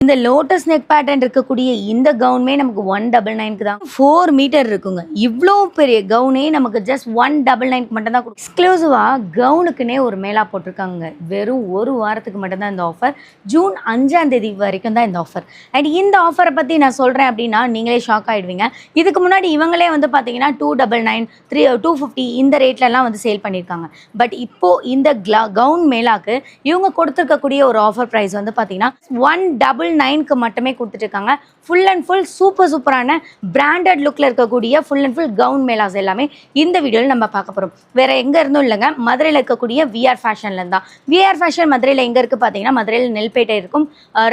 இந்த lotus neck pattern இருக்கக்கூடிய இந்த கவுனுமே நமக்கு 199க்கு தான் 4 மீட்டர் இருக்குங்க. இவ்வளோ பெரிய கவுனே நமக்கு ஜஸ்ட் 199க்கு மட்டும் தான் எக்ஸ்க்ளூசிவாக கவுனுக்குன்னே ஒரு மேலா போட்டிருக்காங்க. வெறும் ஒரு வாரத்துக்கு மட்டும்தான் இந்த ஆஃபர். ஜூன் 5ஆம் தேதி வரைக்கும் தான் இந்த ஆஃபர். அண்ட் இந்த ஆஃபரை பற்றி நான் சொல்கிறேன் அப்படின்னா நீங்களே ஷாக் ஆகிடுவீங்க. இதுக்கு முன்னாடி இவங்களே வந்து பார்த்தீங்கன்னா 299 250 இந்த ரேட்லலாம் வந்து சேல் பண்ணியிருக்காங்க. பட் இப்போது இந்த கவுன் மேலாக்கு இவங்க கொடுத்துருக்கக்கூடிய ஒரு ஆஃபர் ப்ரைஸ் வந்து பார்த்தீங்கன்னா 199க்கு மட்டுமே கொடுத்துட்ருக்காங்க. ஃபுல் அண்ட் ஃபுல் சூப்பரான பிராண்டட் லுக்கில் இருக்கக்கூடிய ஃபுல் அண்ட் ஃபுல் கவுன் மேலாஸ் எல்லாமே இந்த வீடியோவில் நம்ம பார்க்க போகிறோம். வேறு எங்கே இருந்தும் இல்லைங்க, மதுரையில் இருக்கக்கூடிய விஆர் ஃபேஷன்லேருந்து தான். விஆர் ஃபேஷன் மதுரையில் எங்கே இருக்குது பார்த்தீங்கன்னா, மதுரையில் நெல்பேட்டை இருக்கும்.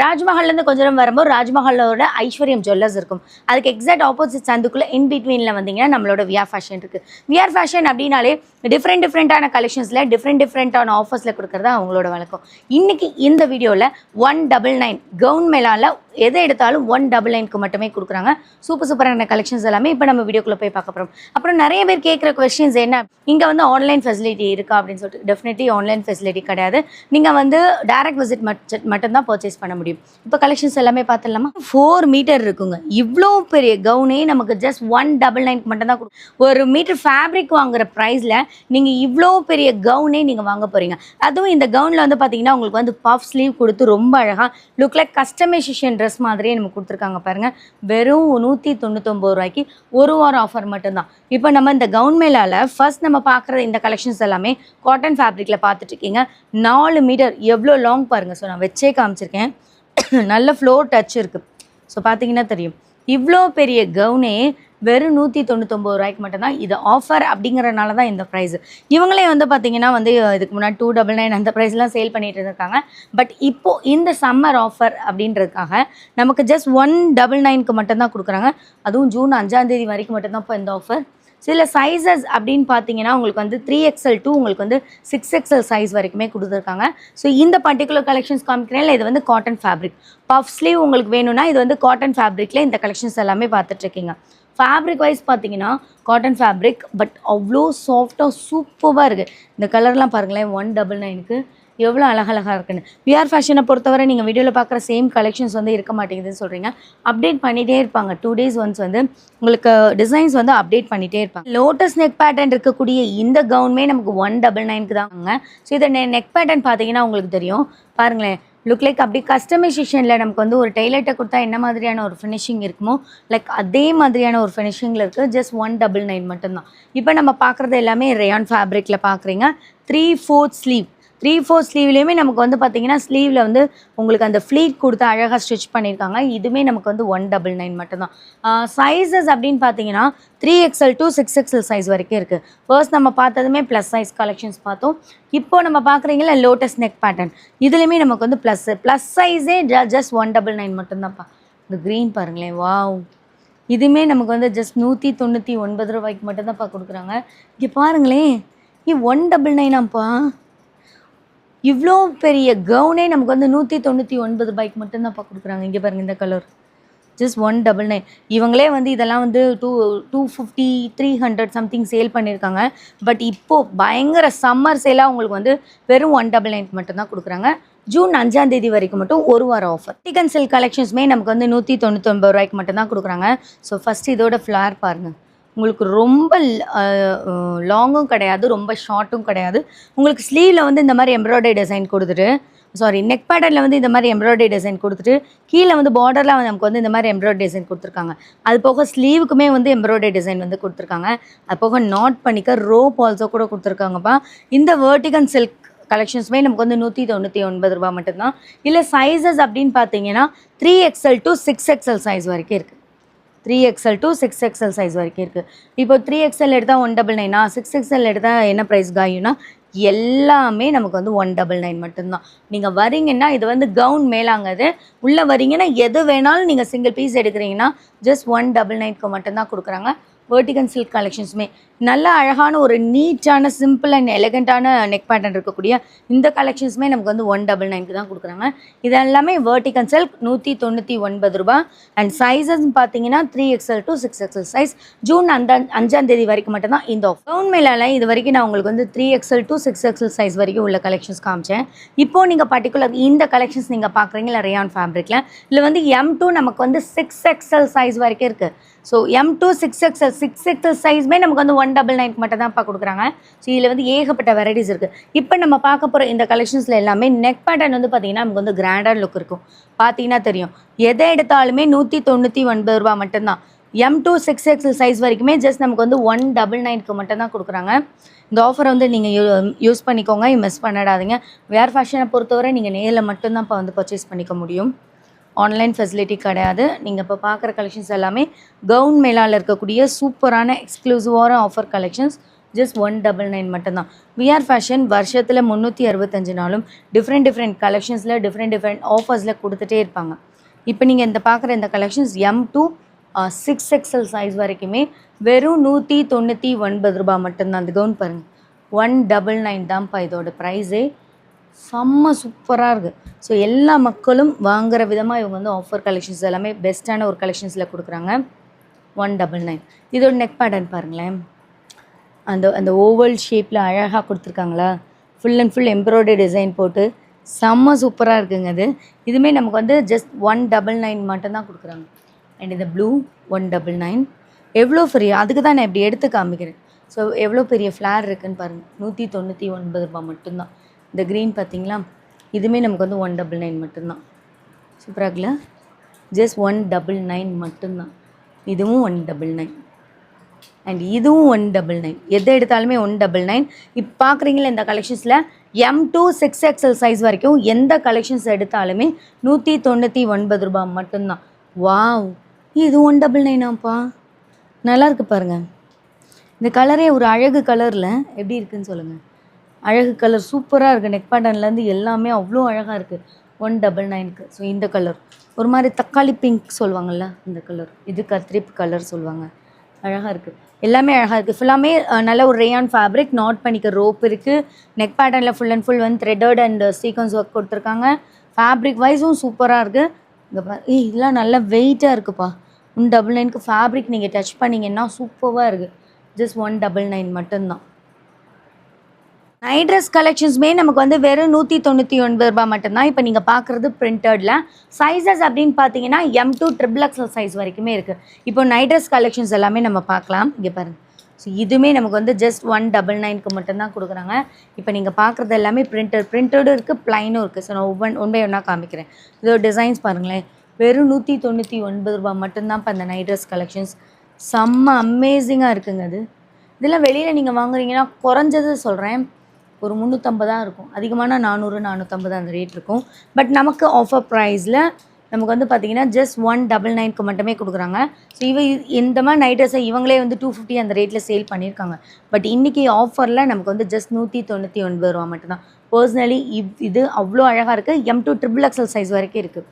ராஜ்மஹால்லேருந்து கொஞ்சம் தூரம் வரும்போது ராஜ்மஹாலோட ஐஸ்வர்யம் ஜுவல்லர்ஸ் இருக்கும். அதுக்கு எக்ஸாக்ட் ஆப்போசிட் சந்துக்குள்ளே இன் பிட்வீனில் வந்தீங்கன்னா நம்மளோட விஆர் ஃபேஷன் இருக்குது. விஆர் ஃபேஷன் அப்படின்னாலே டிஃப்ரெண்ட்டான கலெக்ஷன்ஸில் டிஃப்ரெண்ட்டான ஆஃபர்ஸில் கொடுக்குறது அவங்களோட வழக்கம். இன்றைக்கி இந்த வீடியோவில் 199 கவுன் மேலால் எதை எடுத்தாலும் 199க்கு மட்டுமே கொடுக்குறாங்க. சூப்பரான கலெக்ஷன்ஸ் எல்லாமே இப்போ நம்ம வீடியோக்குள்ளே போய் பார்க்க போகிறோம். அப்புறம் நிறைய பேர் கேட்குற கொஸ்டின்ஸ் என்ன, இங்கே வந்து ஆன்லைன் ஃபெசிலிட்டி இருக்கா அப்படின்னு சொல்லிட்டு. டெஃபினெட்லி ஆன்லைன் ஃபெசிலிட்டி கிடையாது. நீங்கள் வந்து டைரக்ட் விசிட் மட்டும்தான் பர்ச்சேஸ் பண்ண முடியும். இப்போ கலெக்ஷன்ஸ் எல்லாமே பார்த்துடலாமா? 4 மீட்டர் இருக்குங்க. இவ்வளோ பெரிய கவுனே நமக்கு ஜஸ்ட் 199க்கு மட்டும்தான் ஒரு மீட்டர் ஃபேப்ரிக் வாங்குற ப்ரைஸில் நீங்கள் இவ்வளோ பெரிய கவுனே நீங்கள் வாங்க போகிறீங்க. அதுவும் இந்த கவுனில் வந்து பார்த்தீங்கன்னா உங்களுக்கு வந்து பஃப் ஸ்லீவ் கொடுத்து ரொம்ப அழகாக லுக் லைக் கஸ்டமைசேஷன் ட்ரெஸ் மாதிரியே நம்ம கொடுத்துருக்காங்க பாருங்கள். வெறும் 199 ரூபாய்க்கு ஒரு வாரம் ஆஃபர் மட்டும்தான். இப்போ நம்ம இந்த கவுன் மேலால் ஃபர்ஸ்ட் நம்ம பார்க்குற இந்த கலெக்ஷன்ஸ் எல்லாமே காட்டன் ஃபேப்ரிக்கில் பார்த்துட்ருக்கீங்க. 4 மீட்டர் எவ்வளோ லாங் பாருங்கள். ஸோ நான் வச்சே காமிச்சிருக்கேன். நல்ல ஃப்ளோர் டச் இருக்குது. ஸோ பார்த்தீங்கன்னா தெரியும். இவ்வளோ பெரிய கவுனே வெறும் 199 ரூபாய்க்கு மட்டும்தான். இது ஆஃபர் அப்படிங்கிறனால தான் இந்த ப்ரைஸ். இவங்களே வந்து பார்த்தீங்கன்னா வந்து இதுக்கு முன்னாடி 299 அந்த ப்ரைஸ்லாம் சேல் பண்ணிட்டு இருக்காங்க. பட் இப்போது இந்த சம்மர் ஆஃபர் அப்படின்றதுக்காக நமக்கு ஜஸ்ட் 199க்கு மட்டும்தான் கொடுக்குறாங்க. அதுவும் ஜூன் 5ஆம் தேதி வரைக்கும் மட்டும்தான் இப்போ இந்த ஆஃபர். சில சைஸஸ் அப்படின்னு பார்த்தீங்கன்னா உங்களுக்கு வந்து 3XL to உங்களுக்கு வந்து 6XL சைஸ் வரைக்குமே கொடுத்துருக்காங்க. ஸோ இந்த பர்டிகுலர் கலெக்ஷன்ஸ் காமிக்கிறேன். இது வந்து காட்டன் ஃபேப்ரிக் பஃப் ஸ்லீவ் உங்களுக்கு வேணும்னா இது வந்து காட்டன் ஃபேப்ரிக்கில் இந்த கலெக்ஷன்ஸ் எல்லாமே பார்த்துட்ருக்கீங்க. ஃபேப்ரிக் வைஸ் பார்த்தீங்கன்னா காட்டன் ஃபேப்ரிக், பட் அவ்வளோ சாஃப்டாக சூப்பராக இருக்குது. இந்த கலர்லாம் பாருங்களேன், 199க்கு எவ்வளோ அழகழகாக இருக்குன்னு. விஆர் ஃபேஷனை பொறுத்தவரை நீங்கள் வீடியோவில் பார்க்குற சேம் கலெக்ஷன்ஸ் வந்து இருக்க மாட்டேங்குதுன்னு சொல்கிறீங்க. அப்டேட் பண்ணிகிட்டே இருப்பாங்க. 2 days ஒன்ஸ் வந்து உங்களுக்கு டிசைன்ஸ் வந்து அப்டேட் பண்ணிகிட்டே இருப்பாங்க. லோட்டஸ் நெக் பேட்டர்ன் இருக்கக்கூடிய இந்த கவுனுமே நமக்கு 199க்கு தாங்க. ஸோ இதை நெக் பேட்டர்ன் பார்த்தீங்கன்னா உங்களுக்கு தெரியும். பாருங்களேன், லுக் லைக் அப்படி கஸ்டமைசேஷனில் நமக்கு வந்து ஒரு டெய்லர்ட்டை கொடுத்தா என்ன மாதிரியான ஒரு ஃபினிஷிங் இருக்குமோ லைக் அதே மாதிரியான ஒரு ஃபினிஷிங்கில் இருக்குது. ஜஸ்ட் 199 மட்டும்தான். இப்போ நம்ம பார்க்குறது எல்லாமே ரேயான் ஃபேப்ரிக்கில் பார்க்குறீங்க. 3/4 ஸ்லீவ் 3/4 ஸ்லீவ்லேயுமே நமக்கு வந்து பார்த்தீங்கன்னா ஸ்லீவில் வந்து உங்களுக்கு அந்த ஃப்ளீட் கொடுத்து அழகாக ஸ்டிச் பண்ணியிருக்காங்க. இதுவுமே நமக்கு வந்து 199 மட்டும்தான். சைஸஸ் அப்படின்னு பார்த்தீங்கன்னா 3XL to 6XL சைஸ் வரைக்கும் இருக்குது. ஃபர்ஸ்ட் நம்ம பார்த்ததுமே ப்ளஸ் சைஸ் கலெக்ஷன்ஸ் பார்த்தோம். இப்போ நம்ம பார்க்குறீங்களா லோட்டஸ் நெக் பேட்டர்ன், இதுலேயுமே நமக்கு வந்து ப்ளஸ் சைஸே ஜஸ்ட் 199 மட்டும்தான்ப்பா. இந்த க்ரீன் பாருங்களேன், வாவ். இதுவுமே நமக்கு வந்து ஜஸ்ட் 199 ரூபாய்க்கு மட்டும்தான்ப்பா கொடுக்குறாங்க. இங்கே பாருங்களேன், 199ஆம்ப்பா. இவ்வளோ பெரிய கவுனே நமக்கு வந்து 199 ரூபாய்க்கு மட்டும்தான்ப்பா கொடுக்குறாங்க. இங்கே பாருங்கள், இந்த கலர் ஜஸ்ட் 199. இவங்களே வந்து இதெல்லாம் வந்து 250 300 சம்திங் சேல் பண்ணியிருக்காங்க. பட் இப்போது பயங்கர சம்மர் சேலாக உங்களுக்கு வந்து வெறும் 199 மட்டும்தான் கொடுக்குறாங்க. ஜூன் 5ஆம் தேதி வரைக்கும் மட்டும் ஒரு வாரம் ஆஃபர். டிகன் சில்க் கலெக்ஷன்ஸுமே நமக்கு வந்து 199 ரூபாய்க்கு மட்டும்தான் கொடுக்குறாங்க. ஸோ ஃபஸ்ட்டு இதோட ஃப்ளார் பாருங்கள். உங்களுக்கு ரொம்ப லாங்கும் கிடையாது, ரொம்ப ஷார்ட்டும் கிடையாது. உங்களுக்கு ஸ்லீவில் வந்து இந்த மாதிரி எம்ப்ராய்டரி டிசைன் கொடுத்துட்டு, நெக் பேட்டர்னில் வந்து இந்த மாதிரி எம்ப்ராய்டரி டிசைன் கொடுத்துட்டு, கீழே வந்து பார்டரில் வந்து நமக்கு வந்து இந்த மாதிரி எம்ப்ராய்டரி டிசைன் கொடுத்துருக்காங்க. அது போக ஸ்லீவுக்குமே வந்து எம்ப்ராய்டரி டிசைன் வந்து கொடுத்துருக்காங்க. அது போக நாட் பண்ணிக்க ரோப் ஆல்சோ கூட கொடுத்துருக்காங்கப்பா. இந்த வெர்டிகன் சில்க் கலெக்ஷன்ஸுமே நமக்கு வந்து 199 ரூபா மட்டும்தான். இல்லை சைஸஸ் அப்படின்னு பார்த்தீங்கன்னா 3XL to 6XL சைஸ் வரைக்கும் இருக்குது. 3XL to 6XL சைஸ் வரைக்கும் இருக்குது. இப்போ 3XL எடுத்தால் 199, 6XL எடுத்தால் என்ன ப்ரைஸ் காயும்னா எல்லாமே நமக்கு வந்து 199 மட்டும்தான். நீங்கள் வரீங்கன்னா இது வந்து கவுன் மேலாங்கிறது. உள்ளே வரீங்கன்னா எது வேணாலும் நீங்கள் சிங்கிள் பீஸ் எடுக்கிறீங்கன்னா ஜஸ்ட் 199க்கு மட்டும்தான் கொடுக்குறாங்க. வெர்டிகல் சில்க் கலெக்ஷன்ஸுமே நல்ல அழகான ஒரு நீட்டான சிம்பிள் அண்ட் எலகண்ட்டான நெக் பேட்டர்ன் இருக்கக்கூடிய இந்த கலெக்ஷன்ஸுமே நமக்கு வந்து 199 தான் கொடுக்குறாங்க. இது எல்லாமே வெர்டிகல் சில்க் 199 ரூபா. அண்ட் சைஸஸ் பார்த்தீங்கன்னா 3XL to 6XL size. June 5ஆம் தேதி வரைக்கும் மட்டும்தான் இந்த ஆஃபர். கவுன் மேலால இது வரைக்கும் நான் உங்களுக்கு வந்து 3XL to 6XL சைஸ் வரைக்கும் உள்ள கலெக்ஷன்ஸ் காமிச்சேன். இப்போது நீங்கள் பர்டிகுலர் இந்த கலெக்ஷன்ஸ் நீங்கள் பார்க்குறீங்களா ரேயான் ஃபேப்ரிக்கில் இதில் வந்து M2 நமக்கு வந்து 6XL சைஸ் வரைக்கும் இருக்குது. ஸோ M2 6XL சைஸுமே நமக்கு வந்து 199 மட்டும் தான்ப்பா கொடுக்குறாங்க. ஸோ இதில் வந்து ஏகப்பட்ட வெரைட்டிஸ் இருக்குது. இப்போ நம்ம பார்க்க போகிற இந்த கலெக்ஷன்ஸில் எல்லாமே நெக் பேட்டர்ன் வந்து பார்த்திங்கன்னா நமக்கு வந்து கிராண்டான லுக் இருக்கும். பார்த்தீங்கன்னா தெரியும், எதை எடுத்தாலுமே 199 ரூபா மட்டும்தான். M2 6XL சைஸ் வரைக்குமே ஜஸ்ட் நமக்கு வந்து 199க்கு மட்டும்தான் கொடுக்குறாங்க. இந்த ஆஃபரை வந்து நீங்கள் யூஸ் பண்ணிக்கோங்க, மிஸ் பண்ணிடாதீங்க. வேர் ஃபேஷனை பொறுத்தவரை நீங்கள் நேரில் மட்டும்தான் இப்போ வந்து பர்ச்சேஸ் பண்ணிக்க முடியும். ஆன்லைன் ஃபெசிலிட்டி கிடையாது. நீங்கள் இப்போ பார்க்குற கலெக்ஷன்ஸ் எல்லாமே கவுன் மேலால் இருக்கக்கூடிய சூப்பரான எக்ஸ்க்ளூசிவான ஆஃபர் கலெக்ஷன்ஸ். ஜஸ்ட் 199 மட்டும்தான். விஆர் ஃபேஷன் வருஷத்தில் 365 நாளும் டிஃப்ரெண்ட் கலெக்ஷன்ஸில் டிஃப்ரெண்ட் ஆஃபர்ஸில் கொடுத்துட்டே இருப்பாங்க. இப்போ நீங்கள் இந்த பார்க்குற இந்த கலெக்ஷன்ஸ் M2 6XL சைஸ் வரைக்குமே வெறும் 199 ரூபா மட்டும்தான். அந்த கவுன் பாருங்கள், 199 தான்ப்பா இதோட ப்ரைஸே. செம்ம சூப்பராக இருக்குது. ஸோ எல்லா மக்களும் வாங்குகிற விதமாக இவங்க வந்து ஆஃபர் கலெக்ஷன்ஸ் எல்லாமே பெஸ்ட்டான ஒரு கலெக்ஷன்ஸில் கொடுக்குறாங்க. 199. இதோட நெக் பேட்டர்ன் பாருங்களேன், அந்த ஓவல் ஷேப்பில் அழகாக கொடுத்துருக்காங்களா, full and full embroidery design போட்டு செம்ம சூப்பராக இருக்குங்க. இதுவுமே நமக்கு வந்து ஜஸ்ட் 199 மட்டும்தான் கொடுக்குறாங்க. அண்ட் இந்த ப்ளூ 199 எவ்வளோ ஃப்ரீ, அதுக்கு தான் நான் இப்படி எடுத்து காமிக்கிறேன். ஸோ எவ்வளோ பெரிய ஃப்ளார் இருக்குதுன்னு பாருங்கள். 199 ரூபா மட்டும்தான். இந்த க்ரீன் பார்த்தீங்களா, இதுவுமே நமக்கு வந்து 199 மட்டும்தான். சூப்பராகல, ஜஸ்ட் 199 மட்டும்தான். இதுவும் 199 அண்ட் இதுவும் 199. எதை எடுத்தாலுமே 199. இப்போ பார்க்குறீங்களா இந்த கலெக்ஷன்ஸில் M2 6XL சைஸ் வரைக்கும் எந்த கலெக்ஷன்ஸ் எடுத்தாலுமே 199 ரூபா மட்டும்தான். வாவ், இது 199ஆப்பா, நல்லா இருக்குது பாருங்கள். இந்த கலரே ஒரு அழகு கலரில் எப்படி இருக்குதுன்னு சொல்லுங்கள். அழகு கலர் சூப்பராக இருக்குது. நெக் பேட்டர்ன்லேருந்து எல்லாமே அவ்வளோ அழகாக இருக்குது 199க்கு. ஸோ இந்த கலர் ஒரு மாதிரி தக்காளி பிங்க் சொல்லுவாங்கள்ல, இந்த கலர். இது கத்திரிப்பு கலர் சொல்லுவாங்க. அழகாக இருக்குது, எல்லாமே அழகாக இருக்குது. ஃபுல்லாமே நல்ல ஒரு ரேயான் ஃபேப்ரிக், நாட் பண்ணிக்க ரோப் இருக்குது. நெக் பேட்டர்னில் ஃபுல் அண்ட் ஃபுல் வந்து த்ரெட்டட் அண்ட் சீக்வன்ஸ் ஒர்க் கொடுத்துருக்காங்க. ஃபேப்ரிக் வைஸும் சூப்பராக இருக்குது. இங்கே இதெல்லாம் நல்லா வெயிட்டாக இருக்குப்பா. 199க்கு ஃபேப்ரிக் நீங்கள் டச் பண்ணிங்கன்னா சூப்பராக இருக்குது. ஜஸ்ட் 199 மட்டும்தான். நைட் ட்ரெஸ் கலெக்ஷன்ஸுமே நமக்கு வந்து வெறும் 199 ரூபா மட்டும்தான். இப்போ நீங்கள் பார்க்குறது பிரிண்டடில் சைஸஸ் அப்படின்னு பார்த்தீங்கன்னா M2 XXL சைஸ் வரைக்குமே இருக்குது. இப்போ நைட் ட்ரெஸ் கலெக்ஷன்ஸ் எல்லாமே நம்ம பார்க்கலாம். இங்கே பாருங்கள். ஸோ இதுவுமே நமக்கு வந்து ஜஸ்ட் 199க்கு மட்டும்தான் கொடுக்குறாங்க. இப்போ நீங்கள் பார்க்குறது எல்லாமே பிரிண்டடும் இருக்குது, ப்ளைனும் இருக்குது. ஸோ நான் ஒன் பை ஒன்னாக காமிக்கிறேன். இதோட டிசைன்ஸ் பாருங்களேன், வெறும் 199 ரூபா மட்டும்தான் இப்போ அந்த நைட் ட்ரெஸ் கலெக்ஷன்ஸ். செம்ம அமேசிங்காக இருக்குங்க. இதெல்லாம் வெளியில் நீங்கள் வாங்குறீங்கன்னா குறைஞ்சது சொல்கிறேன் ஒரு 350 இருக்கும். அதிகமான 400 450 அந்த ரேட் இருக்கும். பட் நமக்கு ஆஃபர் ப்ரைஸில் நமக்கு வந்து பார்த்திங்கன்னா ஜஸ்ட் 199க்கு மட்டுமே கொடுக்குறாங்க. ஸோ இந்த மாதிரி நைட் ட்ரெஸ்ஸை இவங்களே வந்து 250 அந்த ரேட்டில் சேல் பண்ணியிருக்காங்க. பட் இன்றைக்கி ஆஃபரில் நமக்கு வந்து ஜஸ்ட் 199 ரூபா மட்டும்தான். பர்சனலி இது அவ்வளோ அழகாக இருக்குது. M2 XXL சைஸ் வரைக்கும் இருக்குது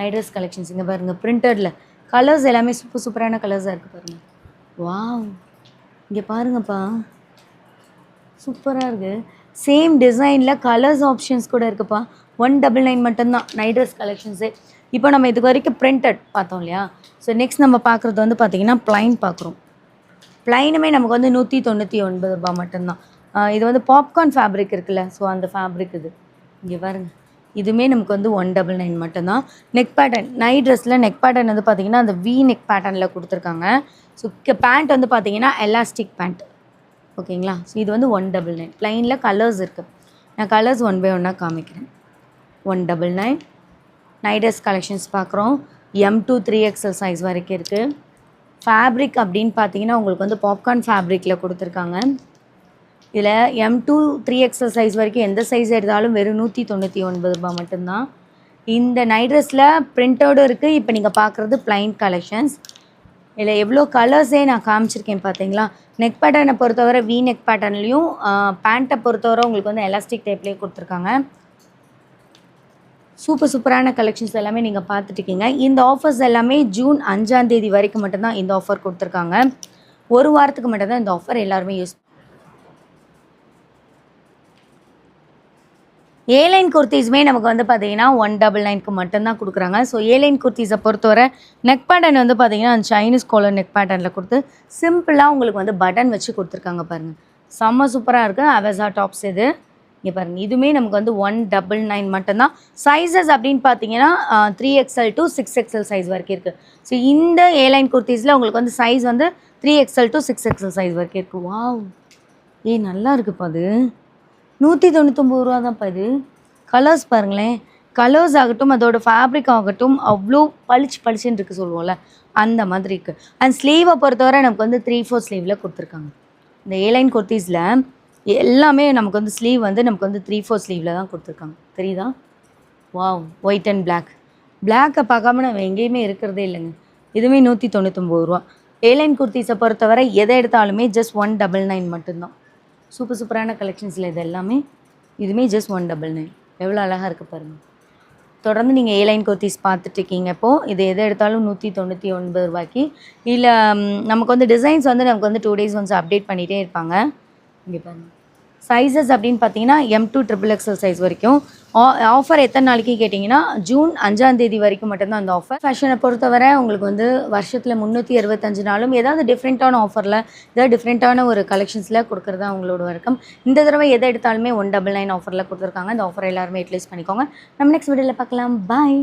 நைட் ட்ரெஸ் கலெக்ஷன்ஸ். இங்கே பாருங்கள், பிரிண்டடில் கலர்ஸ் எல்லாமே சூப்பரான கலர்ஸாக இருக்குது பாருங்கள். வாவ், இங்கே பாருங்கப்பா, சூப்பராக இருக்குது. சேம் டிசைனில் கலர்ஸ் ஆப்ஷன்ஸ் கூட இருக்குப்பா. 199 மட்டும்தான் நைட் ட்ரெஸ் கலெக்ஷன்ஸு. இப்போ நம்ம இது வரைக்கும் பிரிண்டட் பார்த்தோம் இல்லையா. ஸோ நெக்ஸ்ட் நம்ம பார்க்குறது வந்து பார்த்திங்கன்னா ப்ளைன் பார்க்குறோம். ப்ளைனுமே நமக்கு வந்து 199 ரூபா மட்டும்தான். இது வந்து பாப்கார்ன் ஃபேப்ரிக் இருக்குல்ல, ஸோ அந்த ஃபேப்ரிக் இது. இங்கே பாருங்கள், இதுவுமே நமக்கு வந்து 199 மட்டும்தான். நெக் பேட்டர்ன் நைட் ட்ரெஸ்ஸில் நெக் பேட்டர்ன் வந்து பார்த்திங்கன்னா அந்த வி நெக் பேட்டர்னில் கொடுத்துருக்காங்க. ஸோ பேண்ட் வந்து பார்த்திங்கன்னா எலாஸ்டிக் பேண்ட். ஓகேங்களா. ஸோ இது வந்து 199. ப்ளைனில் கலர்ஸ் இருக்குது. நான் கலர்ஸ் ஒன் பை ஒன்னாக காமிக்கிறேன். 199 நைட் ட்ரெஸ் கலெக்ஷன்ஸ் பார்க்குறோம். M2 3XL சைஸ் வரைக்கும் இருக்குது. ஃபேப்ரிக் அப்படின்னு பார்த்தீங்கன்னா உங்களுக்கு வந்து பாப்கார்ன் ஃபேப்ரிக்கில் கொடுத்துருக்காங்க. இதில் M2 3XL சைஸ் வரைக்கும் எந்த சைஸ் எடுத்தாலும் வெறும் 199 ரூபா மட்டும்தான். இந்த நைட் ட்ரெஸ்ஸில் பிரிண்டோடு இருக்குது. இப்போ நீங்கள் பார்க்குறது ப்ளைன் கலெக்ஷன்ஸ். இதில் எவ்வளோ கலர்ஸே நான் காமிச்சிருக்கேன் பார்த்தீங்களா. நெக் பேட்டர்னை பொறுத்தவரை வி நெக் பேட்டர்ன்லேயும், பேண்ட்டை பொறுத்தவரை உங்களுக்கு வந்து எலாஸ்டிக் டைப்லேயே கொடுத்துருக்காங்க. சூப்பரான கலெக்ஷன்ஸ் எல்லாமே நீங்கள் பார்த்துட்ருக்கீங்க. இந்த ஆஃபர்ஸ் எல்லாமே ஜூன் 5ஆம் தேதி வரைக்கும் மட்டும்தான் இந்த ஆஃபர் கொடுத்துருக்காங்க. ஒரு வாரத்துக்கு மட்டும் தான் இந்த ஆஃபர் எல்லாருமே யூஸ். ஏலைன் குர்த்திஸுமே நமக்கு வந்து பார்த்தீங்கன்னா 199க்கு மட்டும்தான் கொடுக்குறாங்க. ஸோ ஏலைன் குர்த்திஸை பொறுத்தவரை நெக் பேட்டர்ன் வந்து பார்த்தீங்கன்னா சைனீஸ் காலர் நெக் பேட்டர்னில் கொடுத்து சிம்பிளாக உங்களுக்கு வந்து பட்டன் வச்சு கொடுத்துருக்காங்க பாருங்கள். செம்ம சூப்பராக இருக்குது. அவெசா டாப்ஸ் இது இங்கே பாருங்கள். இதுவுமே நமக்கு வந்து 199 மட்டும்தான். சைஸஸ் அப்படின்னு பார்த்தீங்கன்னா 3XL to 6XL சைஸ் வரைக்கும் இருக்குது. ஸோ இந்த ஏலைன் குர்த்திஸில் உங்களுக்கு வந்து சைஸ் வந்து 3XL to 6XL சைஸ் வரைக்கும் இருக்குது. வாவ், நல்லா இருக்குப்பா அது. 199 ரூபா தான்ப்பா இது. கலர்ஸ் பாருங்களேன், கலர்ஸ் ஆகட்டும் அதோட ஃபேப்ரிக் ஆகட்டும் அவ்வளோ பளிச்சுன்னு இருக்குது சொல்லுவோம்ல, அந்த மாதிரி இருக்குது. அண்ட் ஸ்லீவை பொறுத்தவரை நமக்கு வந்து 3/4 ஸ்லீவில் கொடுத்துருக்காங்க. இந்த ஏலைன் குர்த்திஸில் எல்லாமே நமக்கு வந்து ஸ்லீவ் வந்து நமக்கு வந்து 3/4 ஸ்லீவில் தான் கொடுத்துருக்காங்க. தெரியுதா? வாவ், ஒயிட் அண்ட் பிளாக்கை பார்க்காம நம்ம எங்கேயுமே இருக்கிறதே இல்லைங்க. இதுவுமே 199 ரூபா. ஏலைன் குர்த்திஸை பொறுத்தவரை எதை எடுத்தாலுமே ஜஸ்ட் 199 மட்டும்தான். சூப்பரான கலெக்ஷன்ஸில் இது எல்லாமே. இதுவுமே ஜஸ்ட் 199. எவ்வளோ அழகாக இருக்குது பாருங்கள். தொடர்ந்து நீங்கள் ஏலைன் குர்த்திஸ் பார்த்துட்ருக்கீங்க. இப்போது இது எதை எடுத்தாலும் 199 ரூபாய்க்கு. இல்லை நமக்கு வந்து டிசைன்ஸ் வந்து நமக்கு வந்து 2 days ஒன்ஸ் அப்டேட் பண்ணிகிட்டே இருப்பாங்க. இங்கே பாருங்கள். சைஸஸ் அப்படின்னு பார்த்தீங்கன்னா M to XXL சைஸ் வரைக்கும். ஆஃபர் எத்தனை நாளைக்கு கேட்டிங்கன்னா ஜூன் 5ஆம் தேதி வரைக்கும் மட்டும்தான் அந்த ஆஃபர். ஃபேஷனை பொறுத்தவரை உங்களுக்கு வந்து வருஷத்தில் 365 நாளும் ஏதாவது டிஃப்ரெண்ட்டான ஆஃபரில் ஏதாவது டிஃப்ரெண்ட்டான ஒரு கலெக்ஷன்ஸில் கொடுக்குறது தான் அவங்களோட வழக்கம். இந்த தடவை எதை எடுத்தாலுமே 199 ஆஃபரில் கொடுத்துருக்காங்க. இந்த ஆஃபர் எல்லாருமே யூட்டிலைஸ் பண்ணிக்கோங்க. நம்ம நெக்ஸ்ட் வீடியோவில் பார்க்கலாம். பாய்.